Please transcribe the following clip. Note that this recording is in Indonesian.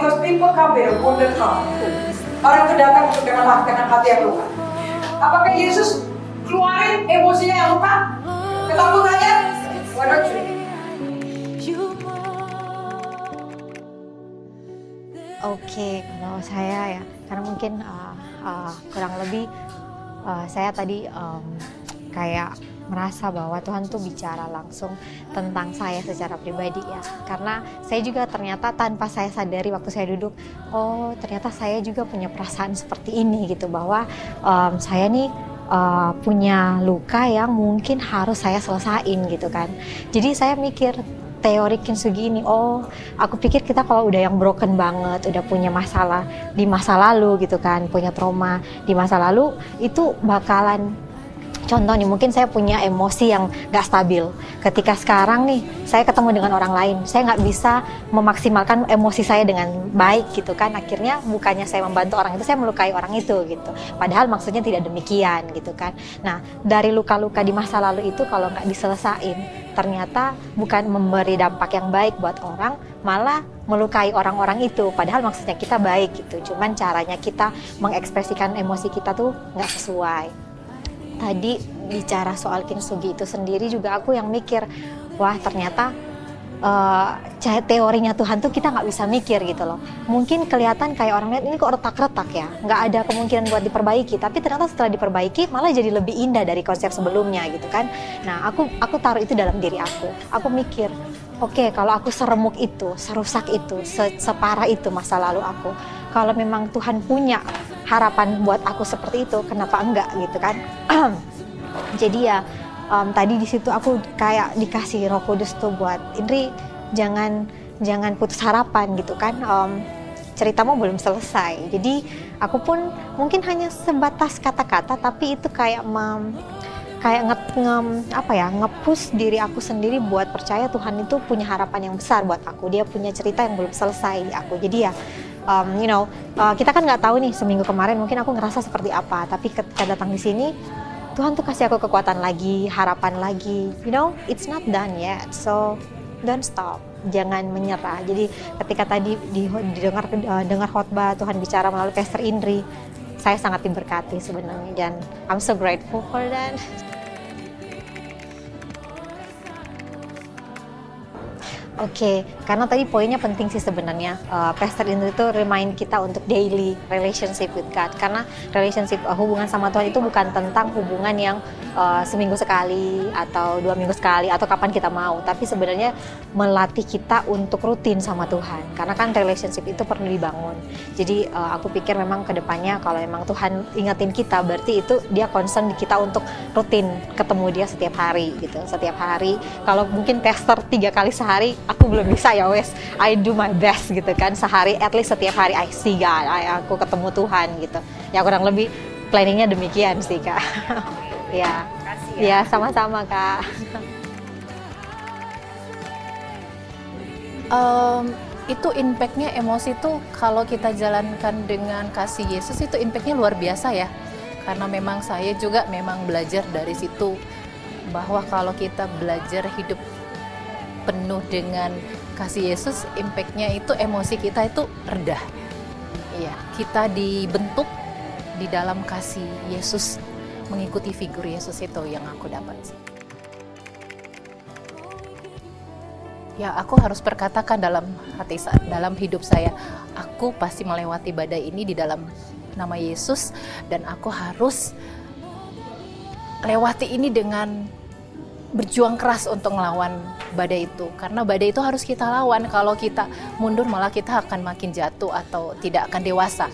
because people come with a wounded heart. Orang itu datang untuk dengan hati yang luka. Apakah Yesus keluarin emosinya yang luka? Ketakutannya? Why not you? Oke, kalau saya ya, karena mungkin kurang lebih saya tadi kayak merasa bahwa Tuhan tuh bicara langsung tentang saya secara pribadi ya. Karena saya juga ternyata tanpa saya sadari waktu saya duduk, oh ternyata saya juga punya perasaan seperti ini gitu, bahwa saya nih punya luka yang mungkin harus saya selesain gitu kan. Jadi saya mikir teori Kintsugi ini, oh aku pikir kita kalau udah yang broken banget, udah punya masalah di masa lalu gitu kan, punya trauma di masa lalu, itu bakalan, contoh nih, mungkin saya punya emosi yang gak stabil. Ketika sekarang nih, saya ketemu dengan orang lain, saya nggak bisa memaksimalkan emosi saya dengan baik gitu kan. Akhirnya bukannya saya membantu orang itu, saya melukai orang itu gitu. Padahal maksudnya tidak demikian gitu kan. Nah, dari luka-luka di masa lalu itu kalau nggak diselesain, ternyata bukan memberi dampak yang baik buat orang, malah melukai orang-orang itu. Padahal maksudnya kita baik gitu. Cuman caranya kita mengekspresikan emosi kita tuh nggak sesuai. Tadi bicara soal Kintsugi itu sendiri juga aku yang mikir, wah ternyata teorinya Tuhan tuh kita nggak bisa mikir gitu loh. Mungkin kelihatan kayak orang lihat ini kok retak-retak ya, nggak ada kemungkinan buat diperbaiki, tapi ternyata setelah diperbaiki malah jadi lebih indah dari konsep sebelumnya gitu kan. Nah aku taruh itu dalam diri aku mikir, oke, kalau aku seremuk itu, serusak itu, separah itu masa lalu aku, kalau memang Tuhan punya harapan buat aku seperti itu, kenapa enggak gitu kan. Jadi ya tadi di situ aku kayak dikasih Roh Kudus tuh buat Indri, jangan putus harapan gitu kan. Ceritamu belum selesai. Jadi aku pun mungkin hanya sebatas kata-kata, tapi itu kayak nge-push diri aku sendiri buat percaya Tuhan itu punya harapan yang besar buat aku. Dia punya cerita yang belum selesai di aku. Jadi ya kita kan nggak tahu nih, seminggu kemarin mungkin aku ngerasa seperti apa, tapi ketika datang di sini Tuhan tuh kasih aku kekuatan lagi, harapan lagi. It's not done yet, so don't stop, jangan menyerah. Jadi ketika tadi dengar khotbah Tuhan bicara melalui Pastor Indri, saya sangat diberkati sebenarnya, dan I'm so grateful for that. Oke, karena tadi poinnya penting sih sebenarnya. Pastor Indri itu remind kita untuk daily relationship with God. Karena relationship, hubungan sama Tuhan itu bukan tentang hubungan yang seminggu sekali atau 2 minggu sekali atau kapan kita mau, tapi sebenarnya melatih kita untuk rutin sama Tuhan. Karena kan relationship itu perlu dibangun. Jadi aku pikir memang kedepannya kalau memang Tuhan ingetin kita, berarti itu dia concern di kita untuk rutin ketemu dia setiap hari gitu. Setiap hari, kalau mungkin pastor 3 kali sehari, aku belum bisa, ya wes, I do my best gitu kan, sehari, at least setiap hari I see God, aku ketemu Tuhan gitu. Ya kurang lebih planningnya demikian sih Kak. Ya, ya sama-sama Kak. Itu impactnya emosi tuh kalau kita jalankan dengan kasih Yesus itu impactnya luar biasa ya. Karena memang saya juga memang belajar dari situ, bahwa kalau kita belajar hidup penuh dengan kasih Yesus, impactnya itu emosi kita itu rendah. Iya, kita dibentuk di dalam kasih Yesus, mengikuti figur Yesus itu yang aku dapat. Ya, aku harus perkatakan dalam hati, dalam hidup saya, aku pasti melewati badai ini di dalam nama Yesus, dan aku harus lewati ini dengan berjuang keras untuk melawan badai itu, karena badai itu harus kita lawan. Kalau kita mundur malah kita akan makin jatuh atau tidak akan dewasa.